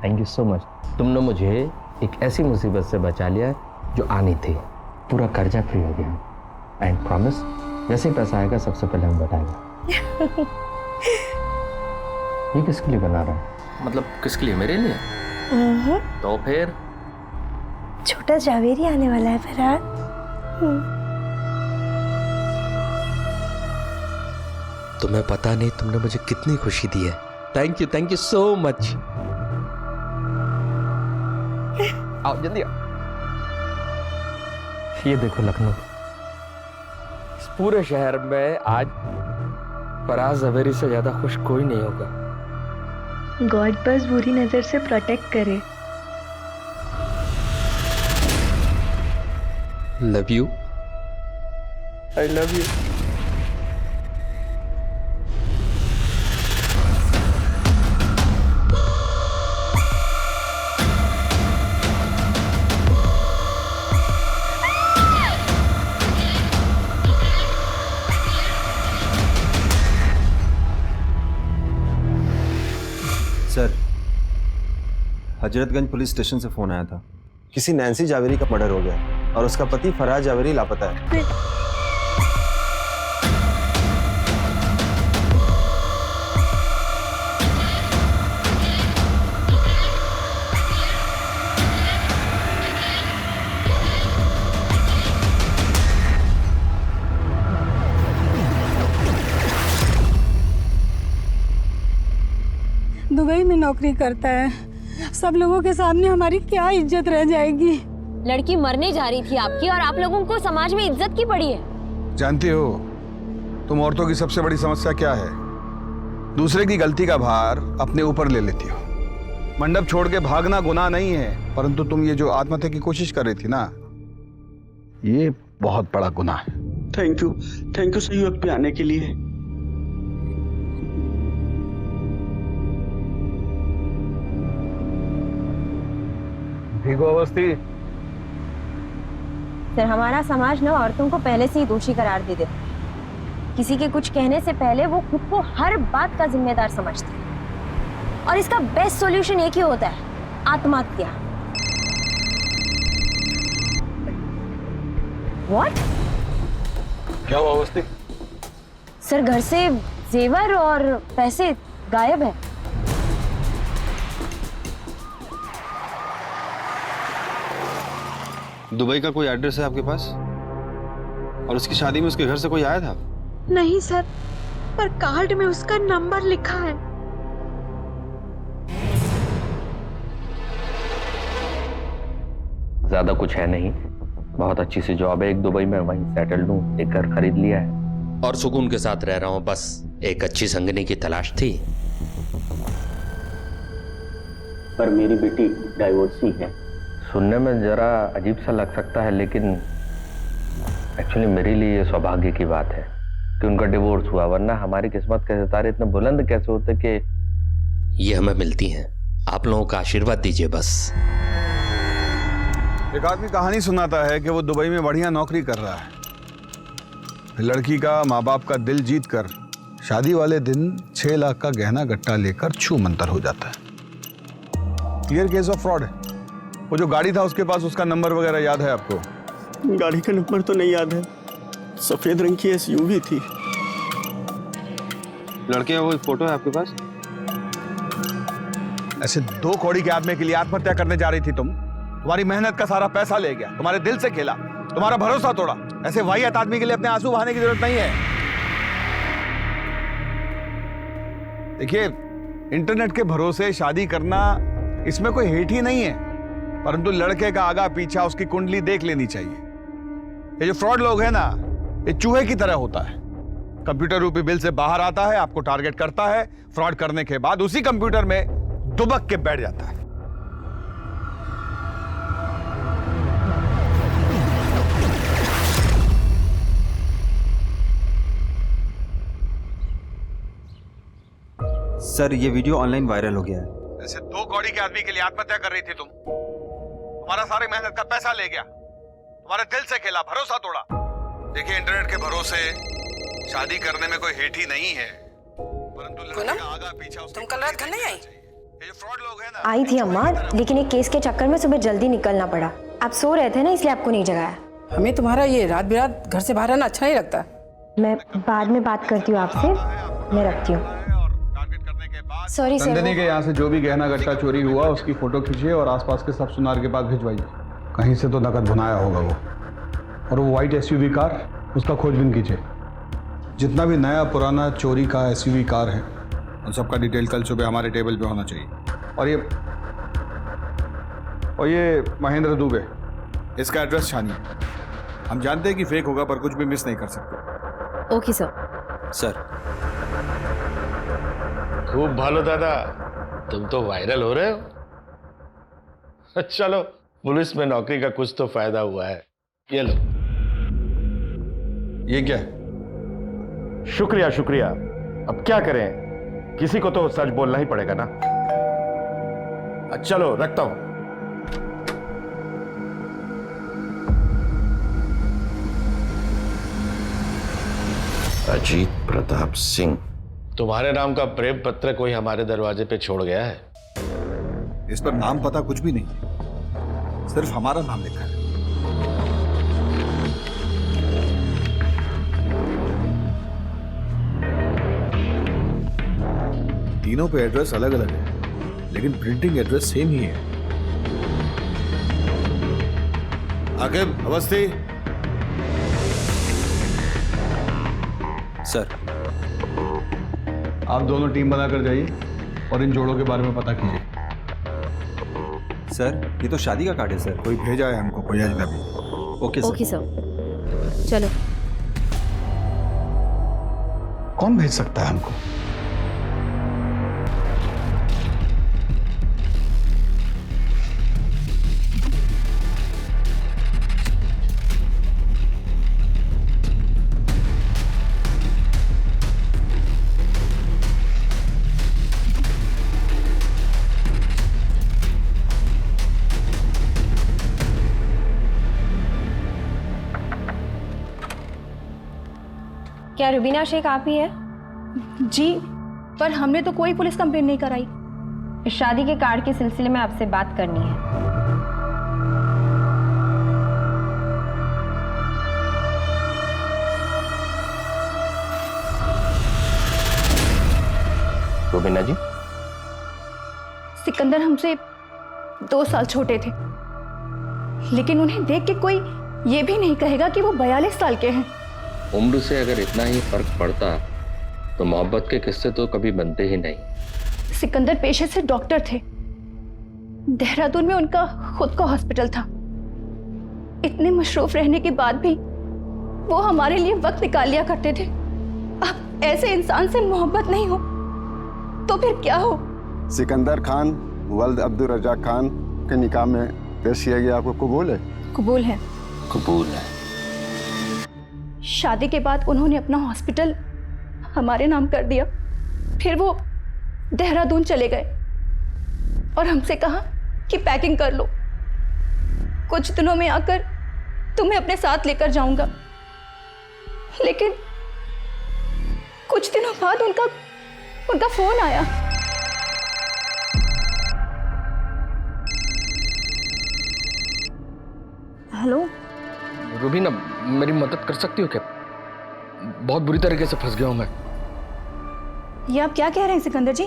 Thank you so much. तुमने मुझे एक ऐसी मुसीबत से बचा लिया जो आनी थी। पूरा कर्जा फ्री हो गया। एंड प्रॉमिस, जैसे ही पैसा आएगा सबसे पहले हम बताएंगे। ये किसके लिए बना रहा है? मतलब किसके लिए? मेरे लिए? तो फिर छोटा जावेरी आने वाला है फरहाद। तुम्हें पता नहीं तुमने मुझे कितनी खुशी दी है। Thank you so much. आओ जल्दी आओ। ये देखो लखनऊ। इस पूरे शहर में आज फराज ज़वेरी से ज्यादा खुश कोई नहीं होगा। गॉड बस बुरी नजर से प्रोटेक्ट करे। Love you. I love you. Sir, Hazratganj police station से फोन आया था। किसी नैन्सी जावेरी का मर्डर हो गया और उसका पति फराज जावेरी लापता है। दुबई में नौकरी करता है। सब लोगों के सामने हमारी क्या इज्जत रह जाएगी। लड़की मरने जा रही थी आपकी और आप लोगों को समाज में इज्जत की पड़ी है। जानती हो तुम औरतों की सबसे बड़ी समस्या क्या है? दूसरे की गलती का भार अपने ऊपर ले लेती हो। मंडप छोड़ के भागना गुनाह नहीं है, परंतु तुम ये जो आत्महत्या की कोशिश कर रही थी ना, ये बहुत बड़ा गुनाह है। थैंक यू सही वक्त पे आने के लिए। भीगो अवस्थी। सर, हमारा समाज ना औरतों को पहले से ही दोषी करार दे देता है। किसी के कुछ कहने से पहले वो खुद को हर बात का जिम्मेदार समझते हैं और इसका बेस्ट सॉल्यूशन एक ही होता है, आत्महत्या। व्हाट? क्या हुआ अवस्थी? सर, घर से जेवर और पैसे गायब है। दुबई का कोई एड्रेस है आपके पास? और उसकी शादी में उसके घर से कोई आया था? नहीं सर, पर कार्ड में उसका नंबर लिखा है। ज्यादा कुछ है नहीं, बहुत अच्छी सी जॉब है एक दुबई में, वहीं सेटल्ड हूँ, एक घर खरीद लिया है और सुकून के साथ रह रहा हूं। बस एक अच्छी संगनी की तलाश थी। पर मेरी बेटी डाइवोर्सी है। सुनने में जरा अजीब सा लग सकता है, लेकिन एक्चुअली मेरे लिए ये सौभाग्य की बात है कि उनका डिवोर्स हुआ, वरना हमारी किस्मत के सितारे इतने बुलंद कैसे होते कि ये हमें मिलती हैं। आप लोगों का आशीर्वाद दीजिए बस। एक आदमी कहानी सुनाता है कि वो दुबई में बढ़िया नौकरी कर रहा है, फिर लड़की का माँ बाप का दिल जीत कर शादी वाले दिन 6 लाख का गहना गट्टा लेकर छू मंतर हो जाता है। क्लियर केस ऑफ फ्रॉड है। वो जो गाड़ी था उसके पास उसका नंबर वगैरह याद है आपको? गाड़ी का नंबर तो नहीं याद है, सफेद रंग की एसयूवी थी। लड़के वो फोटो है आपके पास? ऐसे 2 कौड़ी के आदमी के लिए आत्महत्या करने जा रही थी तुम? तुम्हारी मेहनत का सारा पैसा ले गया, तुम्हारे दिल से खेला, तुम्हारा भरोसा तोड़ा। ऐसे वाहियात आदमी के लिए अपने आंसू बहाने की जरूरत नहीं है। देखिए, इंटरनेट के भरोसे शादी करना, इसमें कोई हेट ही नहीं है, परंतु लड़के का आगा पीछा, उसकी कुंडली देख लेनी चाहिए। ये जो फ्रॉड लोग हैं ना, ये चूहे की तरह होता है। कंप्यूटर रूपी बिल से बाहर आता है, आपको टारगेट करता है, फ्रॉड करने के बाद उसी कंप्यूटर में दुबक के बैठ जाता है। सर, ये वीडियो ऑनलाइन वायरल हो गया है। ऐसे 2 कौड़ी के आदमी के लिए आत्महत्या कर रही थी तुम? तुम्हारा सारी मेहनत का पैसा ले गया, तुम्हारे दिल से खेला, भरोसा तोड़ा। देखिए, इंटरनेट के भरोसे शादी करने में कोई हेट ही नहीं है, परंतु लड़के का आगा पीछा, तुम कल रात घर नहीं आई? ये जो फ्रॉड लोग हैं ना, आई थी अम्मा, लेकिन एक केस के चक्कर में सुबह जल्दी निकलना पड़ा। आप सो रहे थे ना, इसलिए आपको नहीं जगाया। हमें तुम्हारा ये रात बिरात घर से बाहर रहना अच्छा नहीं लगता। मैं बाद में बात करती हूँ आपसे, मैं रखती हूँ। टारगेट करने के बाद सॉरी सर। नंदिनी के यहाँ से जो भी गहना गट्टा चोरी हुआ उसकी फोटो खींचिए और आसपास के सब सुनार के पास भिजवाइए। कहीं से तो नकद बनाया होगा वो। और वो व्हाइट एसयूवी कार, उसका खोजबीन कीजिए। जितना भी नया पुराना चोरी का एसयूवी कार है उन सबका डिटेल कल सुबह हमारे टेबल पे होना चाहिए। और ये महेंद्र दुबे, इसका एड्रेस छानिए। हम जानते हैं कि फेक होगा पर कुछ भी मिस नहीं कर सकते। Okay sir. सर खूब भालो दादा, तुम तो वायरल हो रहे हो। चलो, पुलिस में नौकरी का कुछ तो फायदा हुआ है। ये लो। ये क्या है? शुक्रिया शुक्रिया। अब क्या करें, किसी को तो सच बोलना ही पड़ेगा ना। चलो रखता हूं। अजीत प्रताप सिंह, तुम्हारे नाम का प्रेम पत्र कोई हमारे दरवाजे पे छोड़ गया है। इस पर नाम पता कुछ भी नहीं, सिर्फ हमारा नाम लिखा है। तीनों पे एड्रेस अलग अलग है, लेकिन प्रिंटिंग एड्रेस सेम ही है। आकिब, अवस्थी। सर आप दोनों टीम बनाकर जाइए और इन जोड़ों के बारे में पता कीजिए। सर ये तो शादी का कार्ड है सर। कोई भेजा है हमको, कोई अजनबी। Okay sir. ओके सर, चलो। कौन भेज सकता है हमको? क्या रुबीना शेख आप ही है? जी, पर हमने तो कोई पुलिस कंप्लेंट नहीं कराई। इस शादी के कार्ड के सिलसिले में आपसे बात करनी है। रुबीना जी, सिकंदर हमसे 2 साल छोटे थे, लेकिन उन्हें देख के कोई ये भी नहीं कहेगा कि वो 42 साल के हैं। उम्र से अगर इतना ही फर्क पड़ता तो मोहब्बत के किस्से तो कभी बनते ही नहीं। सिकंदर पेशे से डॉक्टर थे। देहरादून में उनका खुद का हॉस्पिटल था। इतने मशरूफ रहने के बाद भी वो हमारे लिए वक्त निकाल लिया करते थे। अब ऐसे इंसान से मोहब्बत नहीं हो तो फिर क्या हो? सिकंदर खान वल्द अब्दुल रज़ाक खान के निकाह में पेश किया गया, आपको कबूल है? कबूल है। कबूल है। शादी के बाद उन्होंने अपना हॉस्पिटल हमारे नाम कर दिया। फिर वो देहरादून चले गए और हमसे कहा कि पैकिंग कर लो, कुछ दिनों में आकर तुम्हें अपने साथ लेकर जाऊंगा। लेकिन कुछ दिनों बाद उनका फोन आया। हेलो रुबीना, मेरी मदद कर सकती हो क्या? बहुत बुरी तरीके से फंस गया हूं मैं। ये आप क्या कह रहे हैं सिकंदर जी?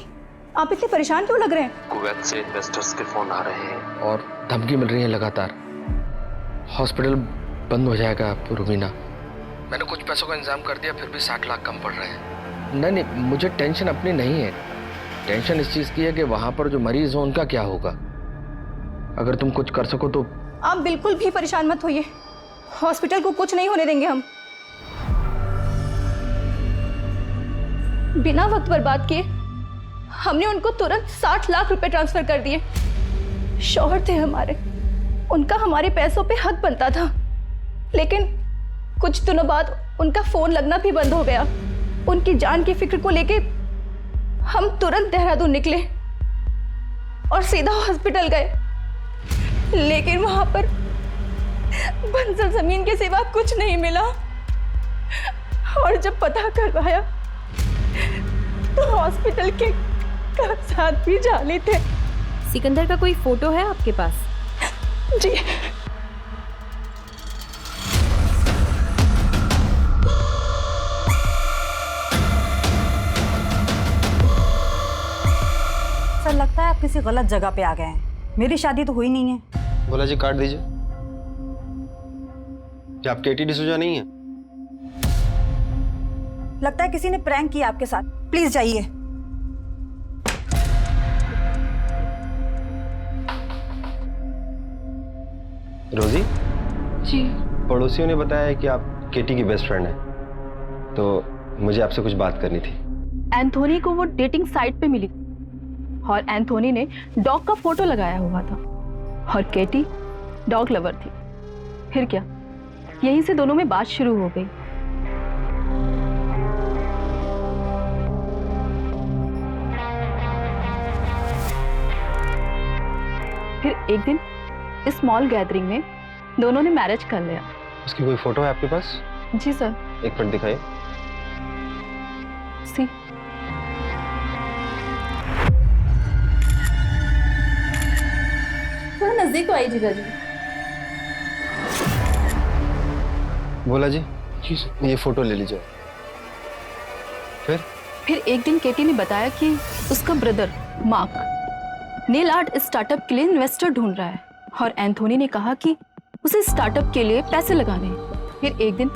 आप इतने परेशान क्यों लग रहे हैं? कुवैत से इन्वेस्टर्स के फोन आ रहे हैं और धमकी मिल रही है लगातार। हॉस्पिटल बंद हो जाएगा रुबीना। मैंने कुछ पैसों का इंतजाम कर दिया, फिर भी 60 लाख कम पड़ रहे हैं। नहीं, मुझे टेंशन अपनी नहीं है। टेंशन इस चीज़ की है कि वहाँ पर जो मरीज हो उनका क्या होगा। अगर तुम कुछ कर सको तो। आप बिल्कुल भी परेशान मत होइए, हॉस्पिटल को कुछ नहीं होने देंगे हम। बिना वक्त बर्बाद किए हमने उनको तुरंत 60 लाख रुपए ट्रांसफर कर दिए। शौहर थे हमारे, उनका हमारे पैसों पे हक बनता था। लेकिन कुछ दिनों बाद उनका फोन लगना भी बंद हो गया। उनकी जान की फिक्र को लेके हम तुरंत देहरादून निकले और सीधा हॉस्पिटल गए। लेकिन वहां पर बंजर जमीन के सिवा कुछ नहीं मिला। और जब पता करवाया तो हॉस्पिटल के का साथ भी जाने थे। सिकंदर का कोई फोटो है आपके पास? जी सर, लगता है आप किसी गलत जगह पे आ गए हैं। मेरी शादी तो हुई नहीं है। बोला जी काट दीजिए। क्या आप केटी डिसूजा नहीं है? लगता है किसी ने प्रैंक किया आपके साथ। प्लीज जाइए। रोजी जी पड़ोसियों ने बताया है कि आप केटी की बेस्ट फ्रेंड हैं, तो मुझे आपसे कुछ बात करनी थी। एंथोनी को वो डेटिंग साइट पे मिली और एंथोनी ने डॉग का फोटो लगाया हुआ था और केटी डॉग लवर थी। फिर क्या, यहीं से दोनों में बात शुरू हो गई। फिर एक दिन इस स्मॉल गैदरिंग में दोनों ने मैरिज कर लिया। उसकी कोई फोटो है आपके पास? जी सर। एक मिनट दिखाइए। सी थोड़ा नजदीक आई जीजा जी। बोला जी ये फोटो ले लीजिए। फिर एक दिन केटी ने बताया कि उसका brother mark nail art startup के लिए इन्वेस्टर ढूंढ रहा है और एंथोनी ने कहा कि उसे स्टार्टअप के लिए पैसे लगाने हैं। फिर एक दिन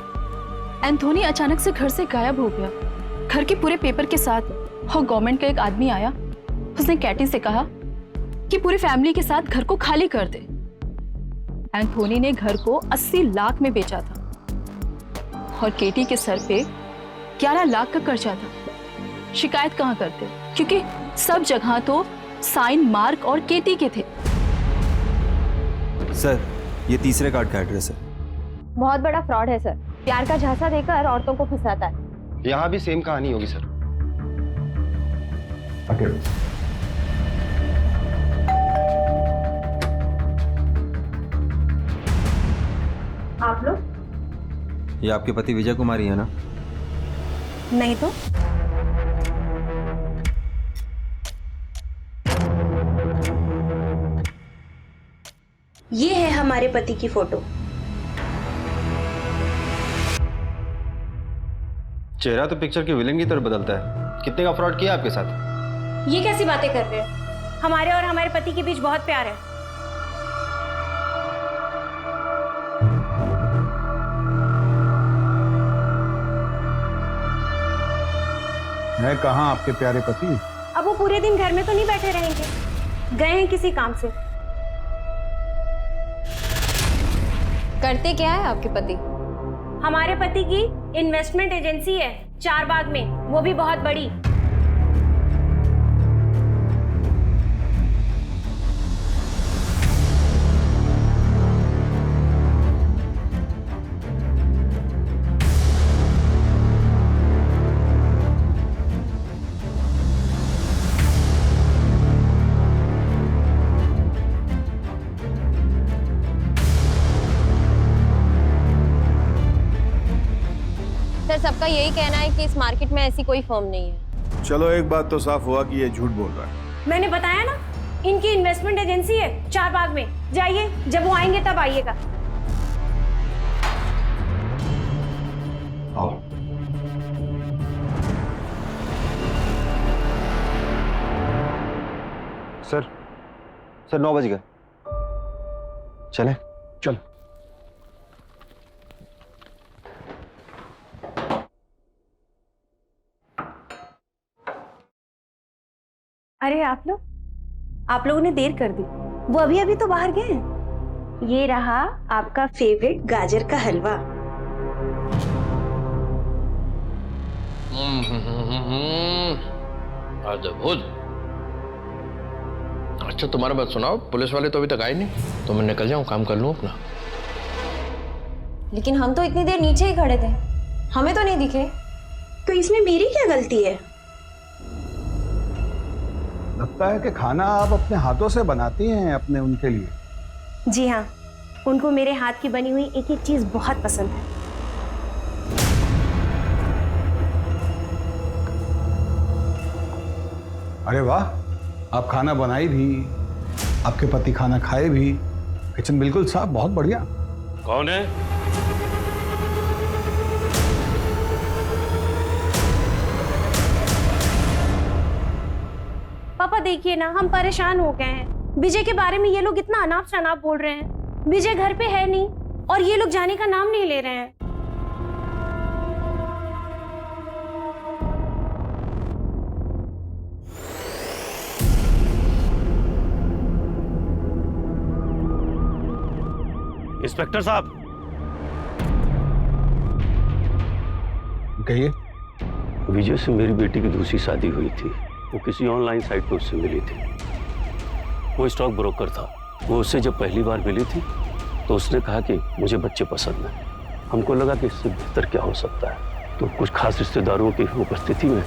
एंथोनी अचानक से घर से गायब हो गया, घर के पूरे पेपर के साथ। और गवर्नमेंट का एक आदमी आया, उसने कैटी से कहा कि पूरी फैमिली के साथ घर को खाली कर दे। एंथोनी ने घर को 80 लाख में बेचा था और केटी के सर पे 11 लाख का कर्जा था। शिकायत कहाँ करते, क्योंकि सब जगह तो साइन मार्क और केटी के थे। सर ये तीसरे कार्ड का एड्रेस है। बहुत बड़ा फ्रॉड है सर। प्यार का झांसा देकर औरतों को फंसाता है। यहाँ भी सेम कहानी होगी सर। आप लोग? ये आपके पति विजय कुमारी है ना? नहीं तो ये है हमारे पति की फोटो। चेहरा तो पिक्चर के विलेन की तरह बदलता है। कितने का फ्रॉड किया आपके साथ? ये कैसी बातें कर रहे हैं? हमारे और हमारे पति के बीच बहुत प्यार है। मैं कहाँ आपके प्यारे पति? अब वो पूरे दिन घर में तो नहीं बैठे रहेंगे, गए हैं किसी काम से। करते क्या है आपके पति? हमारे पति की इन्वेस्टमेंट एजेंसी है चारबाग में, वो भी बहुत बड़ी। सर सबका यही कहना है कि इस मार्केट में ऐसी कोई फर्म नहीं है। चलो एक बात तो साफ हुआ कि ये झूठ बोल रहा है। मैंने बताया ना, इनकी इन्वेस्टमेंट एजेंसी है चारबाग में। जाइए, जब वो आएंगे तब आइएगा। आओ। सर 9 बज गए, चले? चल। अरे आप लोगों ने देर कर दी। वो अभी अभी तो बाहर गए हैं। ये रहा आपका फेवरेट गाजर का हलवा। अद्भुत। अच्छा तुम्हारा बात सुनाओ, पुलिस वाले तो अभी तक आए नहीं, तो मैं निकल जाऊं, काम कर लूं अपना। लेकिन हम तो इतनी देर नीचे ही खड़े थे, हमें तो नहीं दिखे। तो इसमें मेरी क्या गलती है? लगता है कि खाना आप अपने हाथों से बनाती हैं अपने उनके लिए। जी हाँ, उनको मेरे हाथ की बनी हुई एक एक चीज बहुत पसंद है। अरे वाह, आप खाना बनाई भी, आपके पति खाना खाए भी, किचन बिल्कुल साफ, बहुत बढ़िया। कौन है? पापा देखिए ना, हम परेशान हो गए हैं। विजय के बारे में ये लोग इतना अनाप शनाप बोल रहे हैं। विजय घर पे है नहीं और ये लोग जाने का नाम नहीं ले रहे हैं। इंस्पेक्टर साहब, कहिए। विजय से मेरी बेटी की दूसरी शादी हुई थी। वो किसी ऑनलाइन साइट पर उससे मिली थी। वो स्टॉक ब्रोकर था। वो उससे जब पहली बार मिली थी तो उसने कहा कि मुझे बच्चे पसंद हैं। हमको लगा कि इससे बेहतर क्या हो सकता है, तो कुछ खास रिश्तेदारों की उपस्थिति में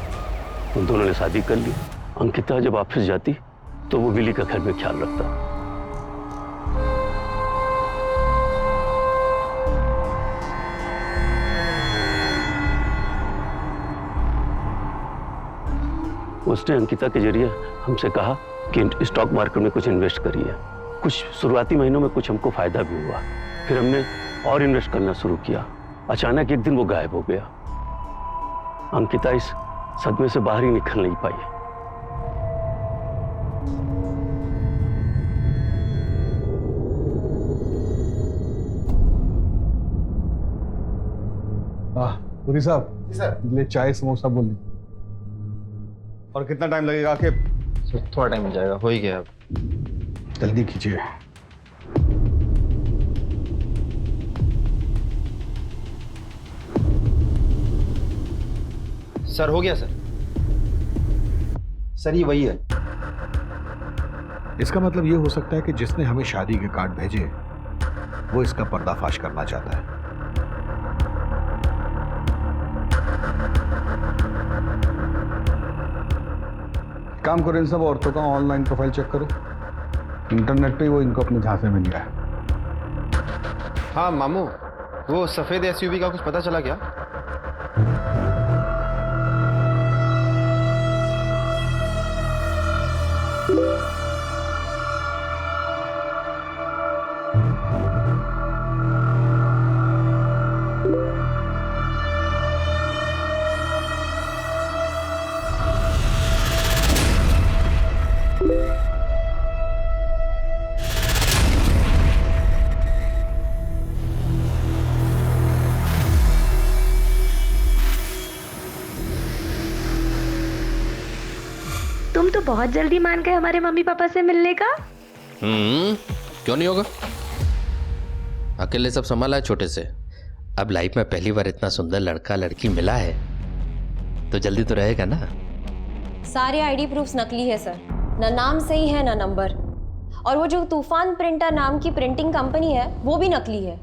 उन दोनों ने शादी कर ली। अंकिता जब ऑफिस जाती तो वो विली का घर में ख्याल रखता। उसने अंकिता के जरिए हमसे कहा कि स्टॉक मार्केट में कुछ इन्वेस्ट करिए। कुछ शुरुआती महीनों में कुछ हमको फायदा भी हुआ। फिर हमने और इन्वेस्ट करना शुरू किया। अचानक एक दिन वो गायब हो गया। अंकिता इस सदमे से बाहर ही निकल नहीं पाई। पुरी साहब, सर चाय समोसा बोल दीजिए। और कितना टाइम लगेगा? आके थोड़ा टाइम मिल जाएगा, हो ही गया। अब जल्दी कीजिए। सर हो गया सर। सर ये वही है। इसका मतलब ये हो सकता है कि जिसने हमें शादी के कार्ड भेजे वो इसका पर्दाफाश करना चाहता है। काम करो, इन सब औरतों का ऑनलाइन प्रोफाइल चेक करो। इंटरनेट पे वो इनको अपने झांसे में लिया है। हाँ मामू, वो सफेद एसयूवी का कुछ पता चला क्या? तुम तो बहुत जल्दी मान गए हमारे मम्मी पापा से मिलने का। क्यों नहीं होगा? अकेले सब संभाला है छोटे से। अब लाइफ में पहली बार इतना सुंदर लड़का लड़की मिला है तो जल्दी तो रहेगा ना। सारे आईडी प्रूफ्स नकली है सर, ना नाम सही है ना नंबर। और वो जो तूफान प्रिंटर नाम की प्रिंटिंग कंपनी है वो भी नकली है।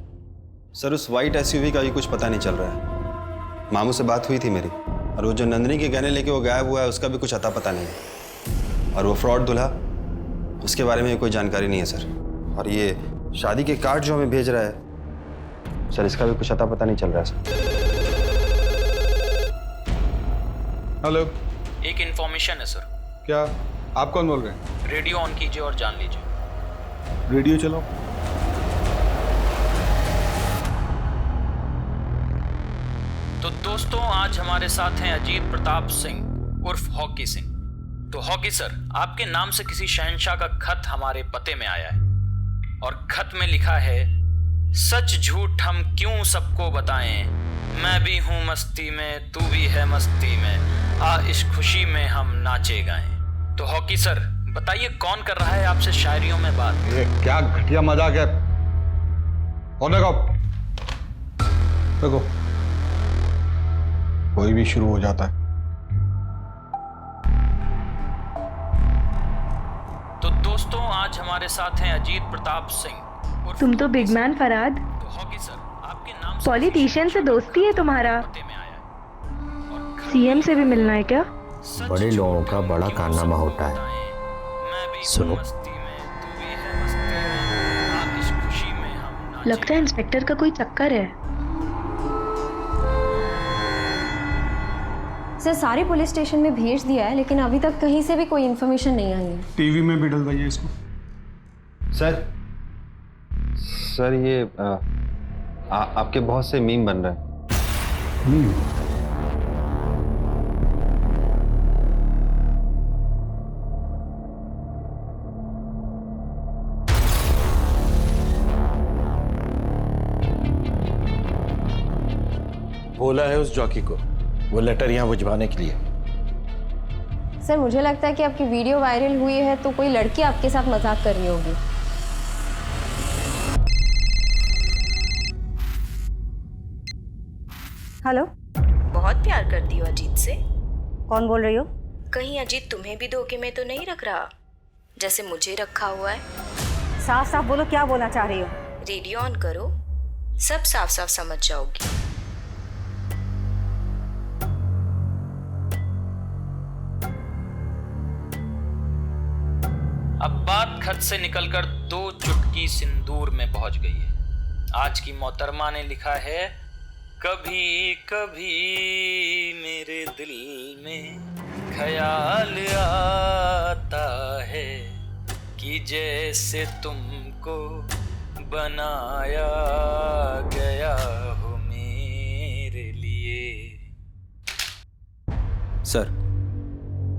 सर उस वाइट एसयूवी का भी कुछ पता नहीं चल रहा है। मामू से बात हुई थी मेरी, और वो जो नंदिनी के गहने लेके वो गायब हुआ है उसका भी कुछ अता पता नहीं है। और वो फ्रॉड दूल्हा, उसके बारे में कोई जानकारी नहीं है सर। और ये शादी के कार्ड जो हमें भेज रहा है सर, इसका भी कुछ अता पता नहीं चल रहा है सर। हेलो, एक इंफॉर्मेशन है सर। क्या? आप कौन बोल रहे हैं? रेडियो ऑन कीजिए और जान लीजिए। रेडियो चलाओ। तो दोस्तों, आज हमारे साथ हैं अजीत प्रताप सिंह उर्फ हॉकी सिंह। तो हॉकी सर, आपके नाम से किसी शहंशाह का खत हमारे पते में आया है और खत में लिखा है, सच झूठ हम क्यों सबको बताएं, मैं भी हूं मस्ती में तू भी है मस्ती में, आ इस खुशी में हम नाचे गाएं। तो हॉकी सर बताइए, कौन कर रहा है आपसे शायरियों में बात? ये क्या घटिया मजाक है। और देखो देखो, कोई भी शुरू हो जाता है। तो दोस्तों, आज हमारे साथ हैं अजीत प्रताप सिंह। तुम तो बिग मैन फराद। तो हॉकी सर, आपके नाम पॉलिटिशियन से दोस्ती है तुम्हारा? सीएम से भी मिलना है क्या? बड़े लोगों का बड़ा कारनामा होता है। सुनो, लगता है इंस्पेक्टर का कोई चक्कर है। सर सारे पुलिस स्टेशन में भेज दिया है, लेकिन अभी तक कहीं से भी कोई इन्फॉर्मेशन नहीं आई है। टीवी में भी डलवाइए इसको। सर ये आपके बहुत से मीम बन रहे हैं। बोला है उस जॉकी को वो लेटर यहाँ भिजवाने के लिए। सर मुझे लगता है कि आपकी वीडियो वायरल हुई है तो कोई लड़की आपके साथ मजाक कर रही होगी। हेलो। बहुत प्यार करती हो अजीत से? कौन बोल रही हो? कहीं अजीत तुम्हें भी धोखे में तो नहीं रख रहा जैसे मुझे रखा हुआ है? साफ साफ बोलो, क्या बोलना चाह रही हो? रेडियो ऑन करो, सब साफ साफ समझ जाओगी। अब बात खत से निकलकर 2 चुटकी सिंदूर में पहुंच गई है। आज की मोहतरमा ने लिखा है, कभी कभी मेरे दिल में ख्याल आता है कि जैसे तुमको बनाया गया हो मेरे लिए। सर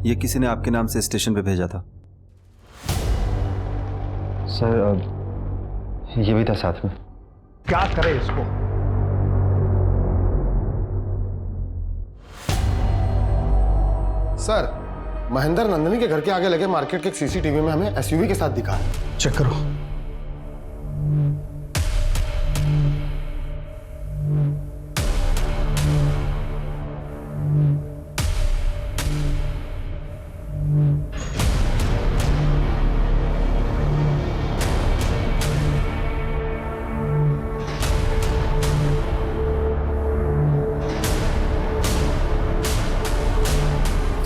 ये किसी ने आपके नाम से स्टेशन पे भेजा था। सर ये भी था साथ में। क्या करे इसको? सर महेंद्र नंदिनी के घर के आगे लगे मार्केट के एक सीसीटीवी में हमें एसयूवी के साथ दिखा है। चेक करो।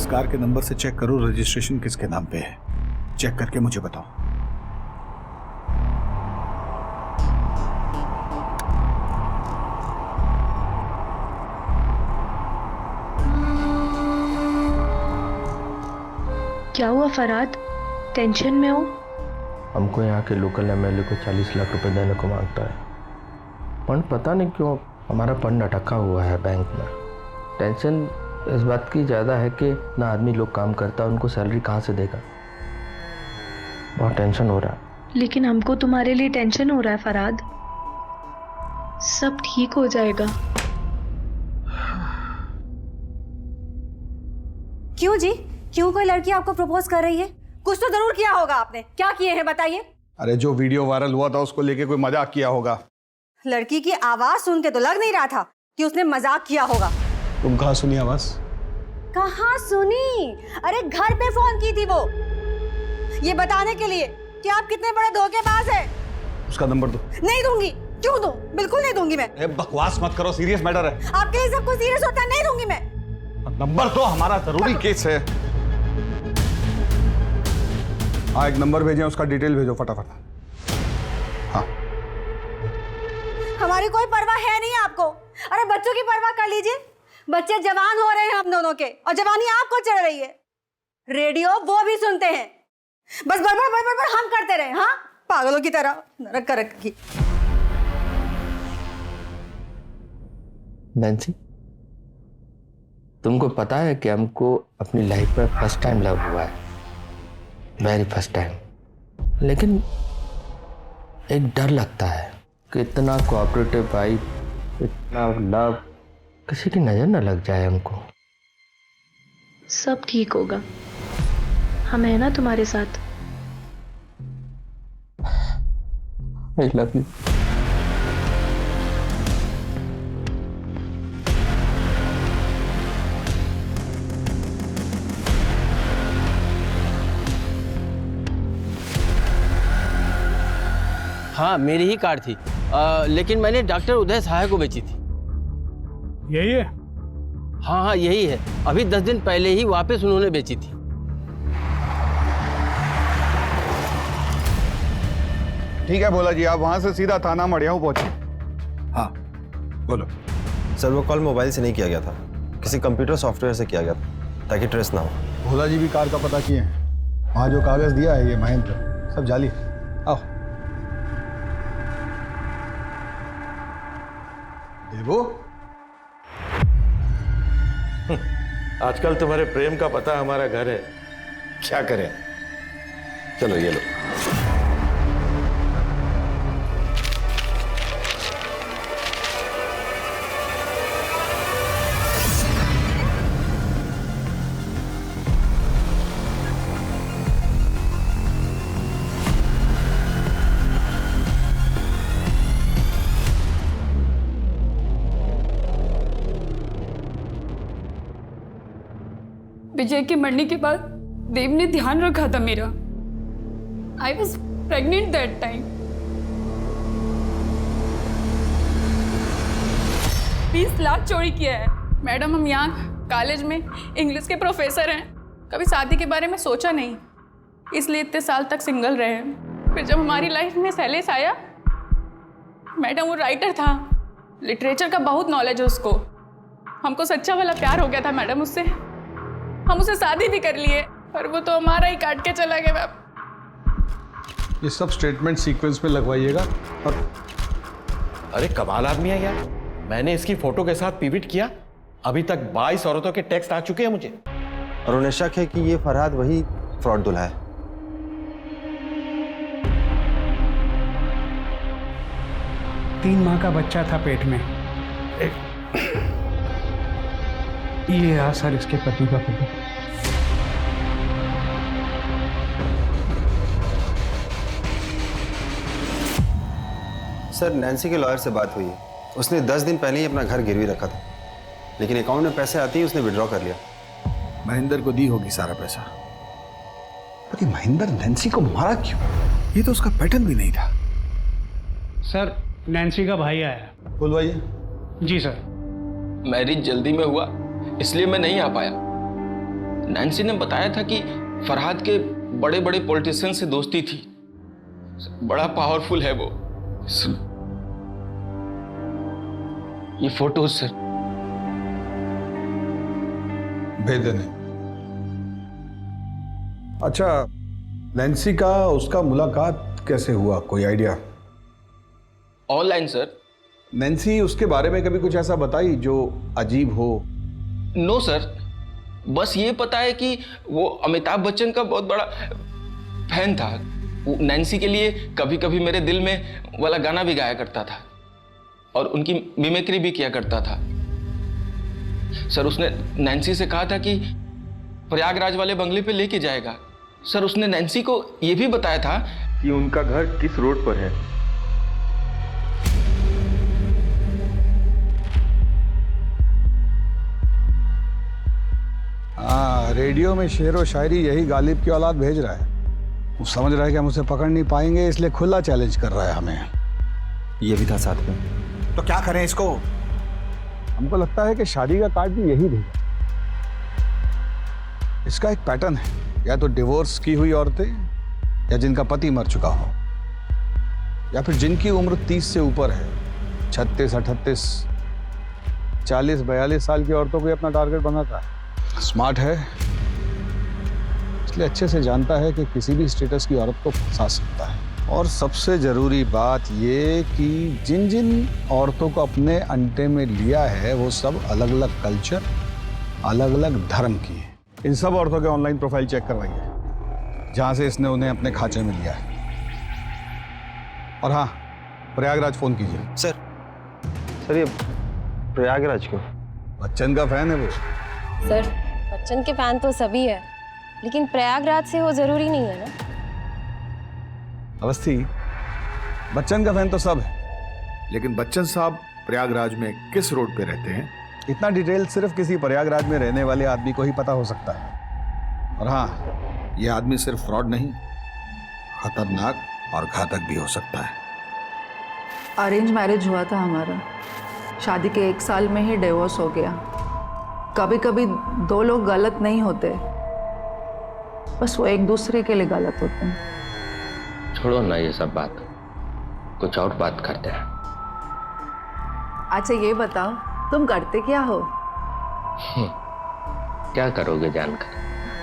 कार के नंबर से चेक करो रजिस्ट्रेशन किसके नाम पे है। चेक करके मुझे बताओ। क्या हुआ फरहाद, टेंशन में हो? हमको यहाँ के लोकल एमएलए को 40 लाख रुपए देने को मांगता है। फंड पता नहीं क्यों हमारा फंड अटका हुआ है बैंक में। टेंशन इस बात की ज़्यादा है कि ना आदमी लोग काम करता है, उनको सैलरी कहाँ से देगा। बहुत टेंशन हो रहा है। लेकिन हमको तुम्हारे लिए टेंशन हो रहा है फरहाद। सब ठीक हो जाएगा। क्यों जी? क्यों कोई लड़की आपको प्रपोज कर रही है? कुछ तो जरूर किया होगा आपने। क्या किए हैं बताइए? अरे जो वीडियो वायरल हुआ था उसको लेके कोई मजाक किया होगा। लड़की की आवाज सुन के तो लग नहीं रहा था कि उसने मजाक किया होगा। तुम कहाँ सुनी आवाज? कहाँ सुनी? अरे घर पे फोन की थी वो, ये बताने के लिए कि आप कितने बड़े धोखेबाज हैं। उसका नंबर दो। नहीं दूंगी। क्यों दूं? बिल्कुल नहीं दूंगी मैं। बकवास मत करो, सीरियस मैटर है। आपके लिए सब कुछ सीरियस होता है। नहीं दूंगी मैं। नंबर तो हमारा जरूरी केस है। हाँ एक नंबर भेजें, उसका डिटेल भेजो फटाफट। हाँ हमारी कोई परवाह है नहीं आपको। अरे बच्चों की परवाह कर लीजिए। बच्चे जवान हो रहे हैं हम दोनों के, और जवानी आपको चढ़ रही है। रेडियो वो भी सुनते हैं, बस बड़बड़ बड़बड़ बड़ हम करते रहे। हाँ पागलों की तरह नरक कर रखी। नैन्सी, तुमको पता है कि हमको अपनी लाइफ में फर्स्ट टाइम लव हुआ है, वेरी फर्स्ट टाइम। लेकिन एक डर लगता है कि इतना कोऑपरेटिव वाइफ, इतना लव, किसी की नजर न लग जाए हमको। सब ठीक होगा, हम है ना तुम्हारे साथ। I love you. हाँ मेरी ही कार थी, लेकिन मैंने डॉक्टर उदय सहाय को बेची थी। यही है? हाँ हाँ यही है। अभी 10 दिन पहले ही वापस उन्होंने बेची थी। ठीक है भोला जी, आप वहां से सीधा थाना मड़ियाऊ पहुंचे। हाँ बोलो। सर वो कॉल मोबाइल से नहीं किया गया था, किसी कंप्यूटर सॉफ्टवेयर से किया गया था ताकि ट्रेस ना हो। भोला जी भी कार का पता किए हैं, वहाँ जो कागज दिया है ये महेंद्र, सब जाली। आओ देवो। आजकल तुम्हारे प्रेम का पता हमारा घर है, क्या करें। चलो ये लो। विजय के मरने के बाद देव ने ध्यान रखा था मेरा। I was pregnant that time. 20 lakh चोरी किया है। मैडम, हम यहाँ कॉलेज में इंग्लिश के प्रोफेसर हैं, कभी शादी के बारे में सोचा नहीं, इसलिए इतने साल तक सिंगल रहे। फिर जब हमारी लाइफ में शैलेश आया, मैडम वो राइटर था, लिटरेचर का बहुत नॉलेज है उसको, हमको सच्चा वाला प्यार हो गया था मैडम उससे। हम उसे शादी भी कर लिए, पर वो तो हमारा ही काट के चला गया। ये सब स्टेटमेंट सीक्वेंस में लगवाइएगा। और अरे कमाल आदमी है यार, मैंने इसकी फोटो के साथ पीविट किया, अभी तक 22 औरतों के टेक्स्ट आ चुके हैं मुझे। और उन्हें शक है कि ये फरहाद वही फ्रॉड दूल्हा है। तीन माह का बच्चा था पेट में। ये रहा सर इसके पति का फोटो। सर, नैन्सी के लॉयर से बात हुई है। उसने 10 दिन पहले ही अपना घर गिरवी रखा था, लेकिन अकाउंट में पैसे आते ही उसने विड्रॉ कर लिया। महेंद्र को दी होगी सारा पैसा। पर ये महेंद्र नैन्सी को मारा क्यों? ये तो उसका पैटर्न भी नहीं था। सर, नैन्सी का भाई आया। बुलवाइए। जी सर। मैरिज जल्दी में हुआ, इसलिए मैं नहीं आ पाया। नैन्सी ने बताया था कि फरहाद के बड़े बड़े पॉलिटिशियन से दोस्ती थी, बड़ा पावरफुल है वो। ये फोटोज सर। भेज देने। अच्छा, नैन्सी का उसका मुलाकात कैसे हुआ, कोई आइडिया? Online sir. नैन्सी उसके बारे में कभी कुछ ऐसा बताई जो अजीब हो? नो सर, बस ये पता है कि वो अमिताभ बच्चन का बहुत बड़ा फैन था। वो नैन्सी के लिए कभी कभी मेरे दिल में वाला गाना भी गाया करता था और उनकी मिमिक्री भी किया करता था। सर, उसने नैन्सी से कहा था कि प्रयागराज वाले बंगले पे लेके जाएगा। सर, उसने नैन्सी को ये भी बताया था कि उनका घर किस रोड पर है। हाँ, रेडियो में शेर व शायरी यही गालिब की औलाद भेज रहा है। वो समझ रहा है कि हम उसे पकड़ नहीं पाएंगे, इसलिए खुला चैलेंज कर रहा है हमें। ये भी था साथ में। तो क्या करें इसको? हमको लगता है कि शादी का कार्ड भी यही भेजा। इसका एक पैटर्न है, या तो डिवोर्स की हुई औरतें, या जिनका पति मर चुका हो, या फिर जिनकी उम्र 30 से ऊपर है। 36, 38, 40, 42 साल की औरतों को अपना टारगेट बनाता है। स्मार्ट है, इसलिए अच्छे से जानता है कि किसी भी स्टेटस की औरत को फंसा सकता है। और सबसे जरूरी बात ये कि जिन जिन औरतों को अपने अंटे में लिया है वो सब अलग अलग कल्चर, अलग अलग धर्म की है। इन सब औरतों के ऑनलाइन प्रोफाइल चेक करवाइए जहां से इसने उन्हें अपने खांचे में लिया है। और हाँ, प्रयागराज फोन कीजिए। सर ये प्रयागराज क्यों? बच्चन का फैन है वो। सर, बच्चन के फैन तो सभी है, लेकिन प्रयागराज से वो जरूरी नहीं है ना। अवस्थी, बच्चन का फैन तो सब है, लेकिन बच्चन साहब प्रयागराज में किस रोड पे रहते हैं, इतना डिटेल सिर्फ किसी प्रयागराज में रहने वाले आदमी को ही पता हो सकता है। और हाँ, ये आदमी सिर्फ फ्रॉड नहीं, खतरनाक और घातक भी हो सकता है। अरेंज मैरिज हुआ था हमारा, शादी के 1 साल में ही डिवोर्स हो गया। कभी कभी 2 लोग गलत नहीं होते, बस वो एक दूसरे के लिए गलत होते हैं। छोड़ो ना ये सब बात, कुछ और बात करते हैं। अच्छा ये बताओ, तुम करते क्या हो? क्या करोगे जानकर?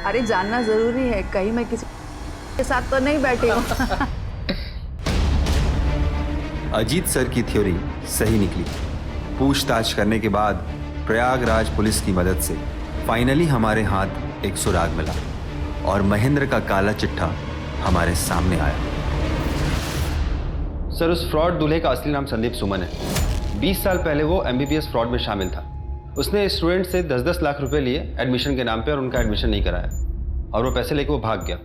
अरे जानना जरूरी है, कहीं मैं किसी के साथ तो नहीं बैठी हूँ। अजीत सर की थ्योरी सही निकली। पूछताछ करने के बाद प्रयागराज पुलिस की मदद से फाइनली हमारे हाथ एक सुराग मिला और महेंद्र का काला चिट्ठा हमारे सामने आया। सर, उस फ्रॉड दूल्हे का असली नाम संदीप सुमन है। 20 साल पहले वो MBBS फ्रॉड में शामिल था। उसने स्टूडेंट से 10-10 लाख रुपए लिए एडमिशन के नाम पे और उनका एडमिशन नहीं कराया और वो पैसे लेके वो भाग गया।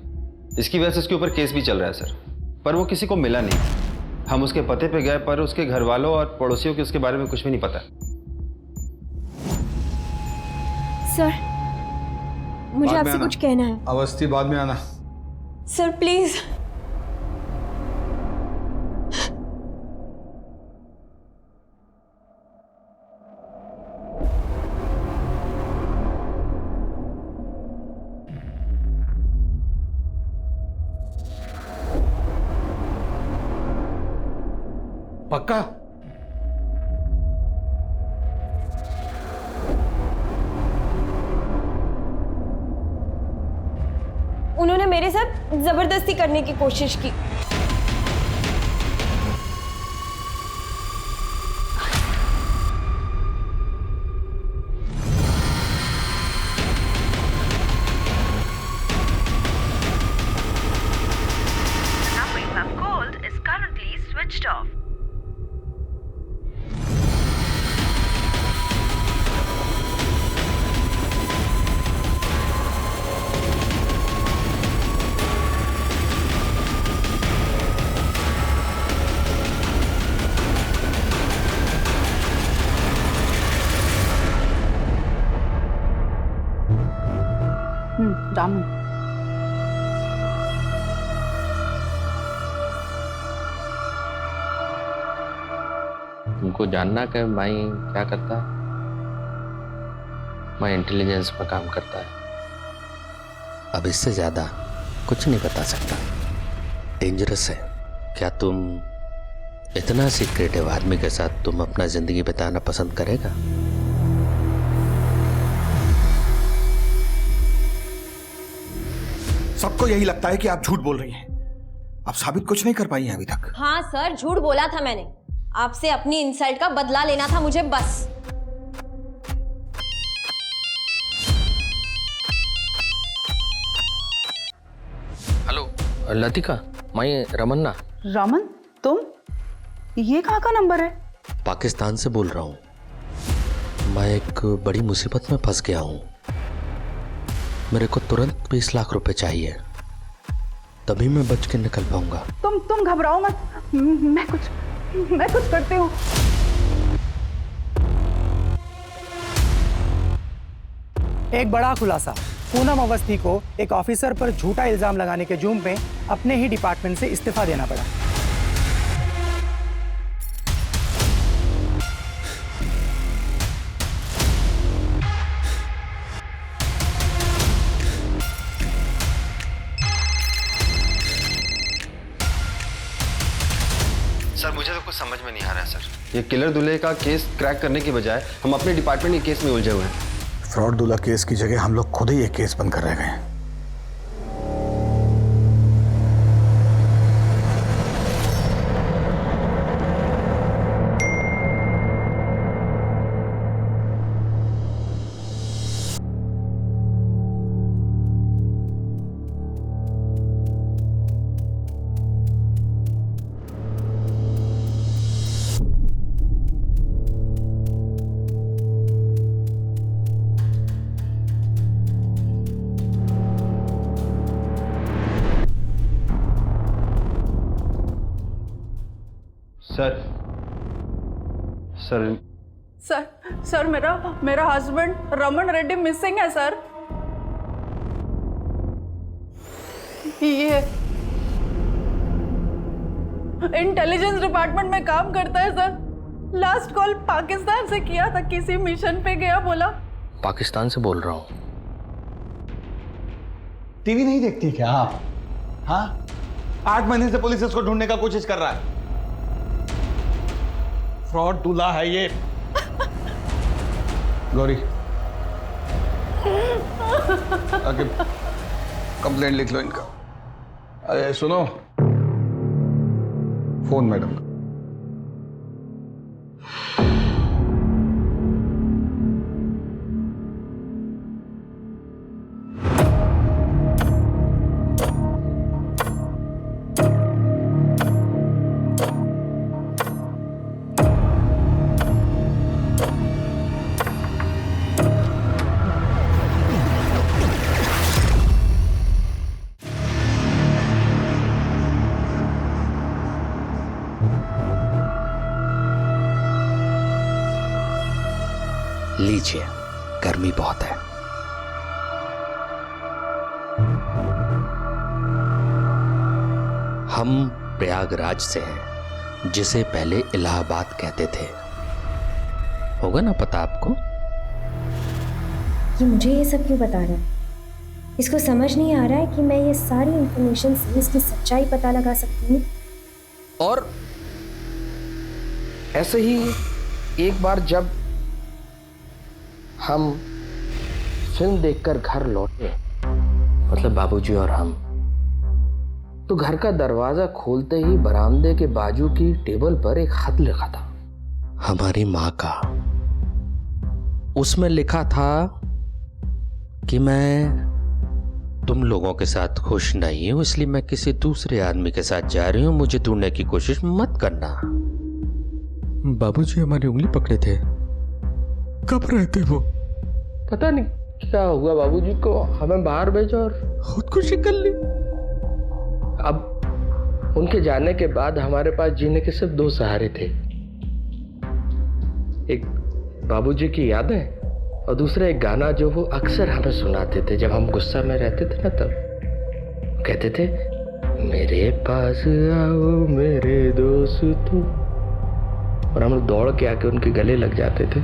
इसकी वजह से उसके ऊपर केस भी चल रहा है सर, पर वो किसी को मिला नहीं। हम उसके पते पे गए पर उसके घर वालों और पड़ोसियों को उसके बारे में कुछ भी नहीं पता। सर, मुझे आपसे कुछ कहना है। अवस्थी, बाद में आना। Sir please. पक्का? उन्होंने मेरे साथ जबरदस्ती करने की कोशिश की। दामन, तुमको जानना कि माई क्या करता है? माई इंटेलिजेंस में काम करता है। अब इससे ज्यादा कुछ नहीं बता सकता। डेंजरस है। क्या तुम इतना सीक्रेटिव आदमी के साथ तुम अपना जिंदगी बिताना पसंद करेगा? सबको यही लगता है कि आप झूठ बोल रही हैं। आप साबित कुछ नहीं कर पाई हैं अभी तक। हाँ सर, झूठ बोला था मैंने। आपसे अपनी इंसल्ट का बदला लेना था मुझे बस। हेलो लतिका, मैं रमन्ना। रमन, तुम? ये कहाँ का नंबर है? पाकिस्तान से बोल रहा हूँ। मैं एक बड़ी मुसीबत में फंस गया हूँ। मेरे को तुरंत 20 लाख रुपए चाहिए, तभी मैं बच के निकल पाऊंगा। तुम घबराओ मत, मैं कुछ करती हूँ। एक बड़ा खुलासा। पूनम अवस्थी को एक ऑफिसर पर झूठा इल्जाम लगाने के जुर्म में अपने ही डिपार्टमेंट से इस्तीफा देना पड़ा। सर, मुझे तो कुछ समझ में नहीं आ रहा है सर। ये किलर दूल्हे का केस क्रैक करने के बजाय हम अपने डिपार्टमेंट के केस में उलझे हुए हैं। फ्रॉड दूल्हा केस की जगह हम लोग खुद ही एक केस बनकर रह गए हैं। सर मेरा हस्बैंड रमन रेड्डी मिसिंग है सर। ये इंटेलिजेंस डिपार्टमेंट में काम करता है सर। लास्ट कॉल पाकिस्तान से किया था, किसी मिशन पे गया बोला। पाकिस्तान से बोल रहा हूँ। टीवी नहीं देखती क्या आप? हाँ, 8 महीने से पुलिस इसको ढूंढने का कोशिश कर रहा है। फ्रॉड दूल्हा है ये। गौरी, आगे कंप्लेंट लिख लो इनका। अरे सुनो, फोन मैडम का। लीजिए, गर्मी बहुत है। हम प्रयागराज से हैं, जिसे पहले इलाहाबाद कहते थे। होगा ना पता आपको? ये मुझे ये सब क्यों बता रहा है? इसको समझ नहीं आ रहा है कि मैं ये सारी इंफॉर्मेशन से इसकी सच्चाई पता लगा सकती हूँ। और ऐसे ही एक बार जब हम फिल्म देखकर घर लौटे, मतलब बाबूजी और हम, तो घर का दरवाजा खोलते ही बरामदे के बाजू की टेबल पर एक खत लिखा था, हमारी माँ का। उसमें लिखा था कि मैं तुम लोगों के साथ खुश नहीं हूं, इसलिए मैं किसी दूसरे आदमी के साथ जा रही हूं, मुझे ढूंढने की कोशिश मत करना। बाबूजी हमारी उंगली पकड़े थे। कब रहते वो? पता नहीं क्या हुआ बाबूजी को, हमें बाहर भेजा और खुदकुशी कर ली। अब उनके जाने के बाद हमारे पास जीने के सिर्फ दो सहारे थे, एक बाबूजी की यादें और दूसरा एक गाना जो वो अक्सर हमें सुनाते थे जब हम गुस्सा में रहते थे ना। तब कहते थे, मेरे पास आओ मेरे दोस्तों, और हम लोग दौड़ के आके उनके गले लग जाते थे।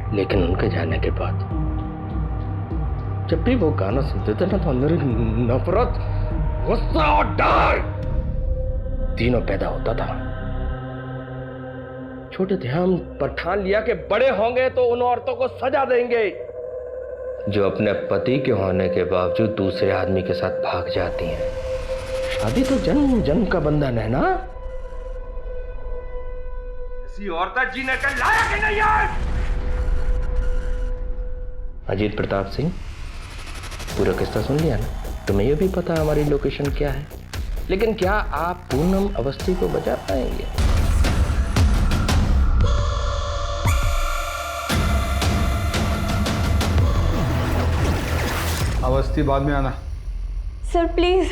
लेकिन उनके जाने के बाद जब भी वो गाना सुनते थे ना, तो अंदर नफरत, गुस्सा और डर तीनों पैदा होता था। छोटे थे हम, पर ठान लिया कि बड़े होंगे तो उन औरतों को सजा देंगे जो अपने पति के होने के बावजूद दूसरे आदमी के साथ भाग जाती हैं। शादी तो जन्म जन्म का बंधन है ना। ऐसी औरत जीने के लायक ही नहीं है। अजीत प्रताप सिंह, पूरा किस्सा सुन लिया ना? तुम्हें ये भी पता हमारी लोकेशन क्या है, लेकिन क्या आप पूनम अवस्थी को बचा पाएंगे? अवस्थी बाद में आना। Sir please.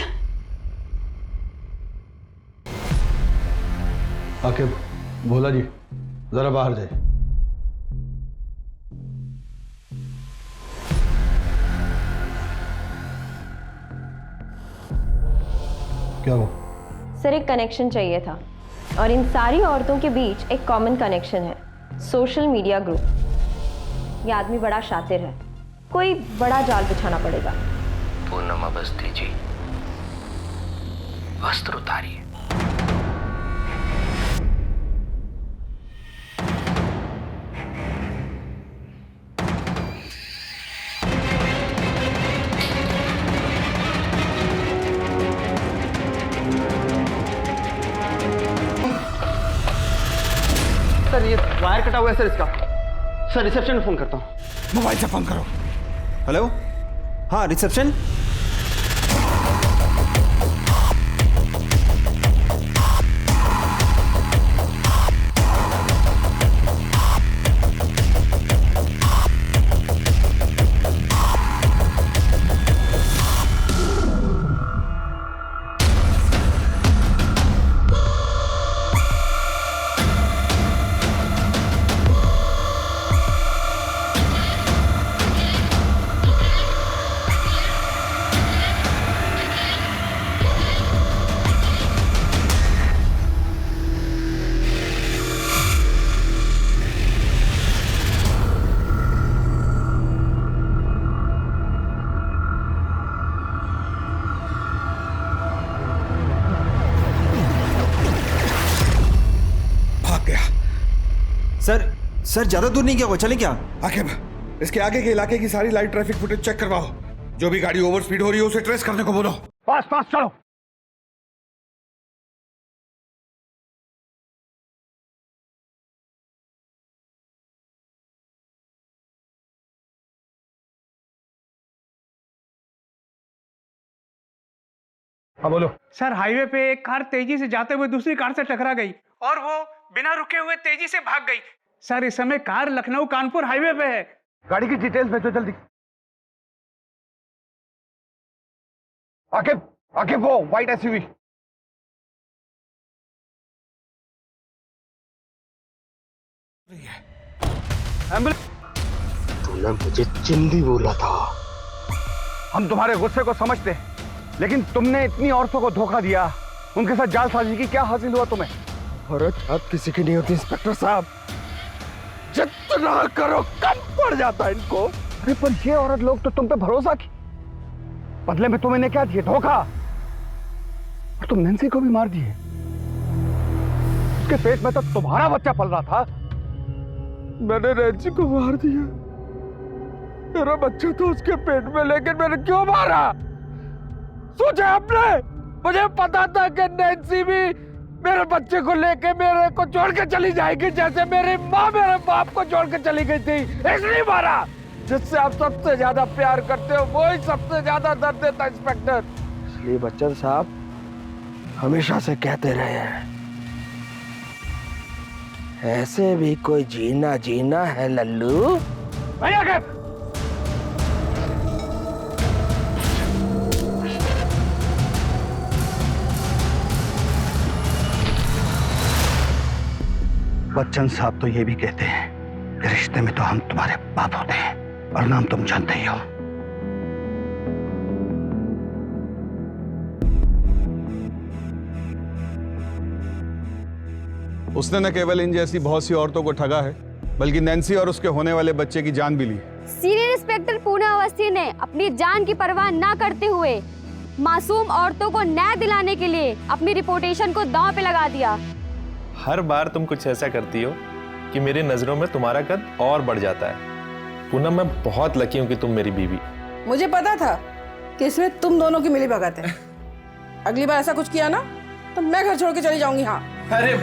आके भोला जी जरा बाहर जाए। क्या वो? सर एक कनेक्शन चाहिए था, और इन सारी औरतों के बीच एक कॉमन कनेक्शन है, सोशल मीडिया ग्रुप। ये आदमी बड़ा शातिर है, कोई बड़ा जाल बिछाना पड़ेगा। पूनम अवस्थी जी, वस्त्र उतारिए। सर ये वायर कटा हुआ है सर इसका। सर रिसेप्शन में फोन करता हूँ। मोबाइल से फोन करो। हेलो, हाँ रिसेप्शन। सर ज्यादा दूर नहीं गया वो, चले क्या? आखिर इसके आगे के इलाके की सारी लाइव ट्रैफिक फुटेज चेक करवाओ। जो भी गाड़ी ओवर स्पीड हो रही है उसे ट्रेस करने को बोलो। पास पास चलो। हाँ बोलो। सर, हाईवे पे एक कार तेजी से जाते हुए दूसरी कार से टकरा गई और वो बिना रुके हुए तेजी से भाग गई। सर, इस समय कार लखनऊ कानपुर हाईवे पे है। गाड़ी की डिटेल्स भेजो जल्दी। आगे वो व्हाइट एसयूवी। तूने मुझे चिंदी बोला था। हम तुम्हारे गुस्से को समझते हैं, लेकिन तुमने इतनी औरतों को धोखा दिया, उनके साथ जालसाजी की, क्या हासिल हुआ तुम्हें? औरत आप किसी की नहीं होती इंस्पेक्टर साहब। जितना करो कम पड़ जाता है इनको। अरे पर ये औरत लोग तो तुम पे भरोसा की, बदले में तुम इन्हें क्या दिए? धोखा। और तुम नैन्सी को भी मार दिए। उसके पेट में तो तुम्हारा बच्चा पल रहा था। मैंने नैन्सी को मार दिया। मेरा बच्चा तो उसके पेट में, लेकिन मैंने क्यों मारा? सोचा आपने? मुझे पता था कि नैन्सी भी मेरे बच्चे को लेके मेरे को छोड़ के चली जाएगी, जैसे मेरी माँ मेरे बाप को छोड़ के चली गई थी। इसलिए मारा। जिससे आप सबसे ज्यादा प्यार करते हो वो ही सबसे ज्यादा दर्द देता इंस्पेक्टर। इसलिए बच्चन साहब हमेशा से कहते रहे हैं, ऐसे भी कोई जीना जीना है लल्लू। भैया के बच्चन साहब तो ये भी कहते हैं कि रिश्ते में तो हम तुम्हारे बाप होते हैं, और नाम तुम जानते ही हो। उसने न केवल इन जैसी बहुत सी औरतों को ठगा है, बल्कि नैन्सी और उसके होने वाले बच्चे की जान भी ली। सीनियर इंस्पेक्टर पूना अवस्थी ने अपनी जान की परवाह ना करते हुए मासूम औरतों को न्याय दिलाने के लिए अपनी रिपोर्टेशन को दांव पे लगा दिया। हर बार तुम कुछ ऐसा करती हो कि मेरी नजरों में तुम्हारा कद और बढ़ जाता है। पूनम, मैं बहुत लकी हूँ कि तुम मेरी बीवी। मुझे पता था कि इसमें तुम दोनों की मिली भगत है। अगली बार ऐसा कुछ किया ना तो मैं घर छोड़ के चली जाऊंगी। हाँ। अरे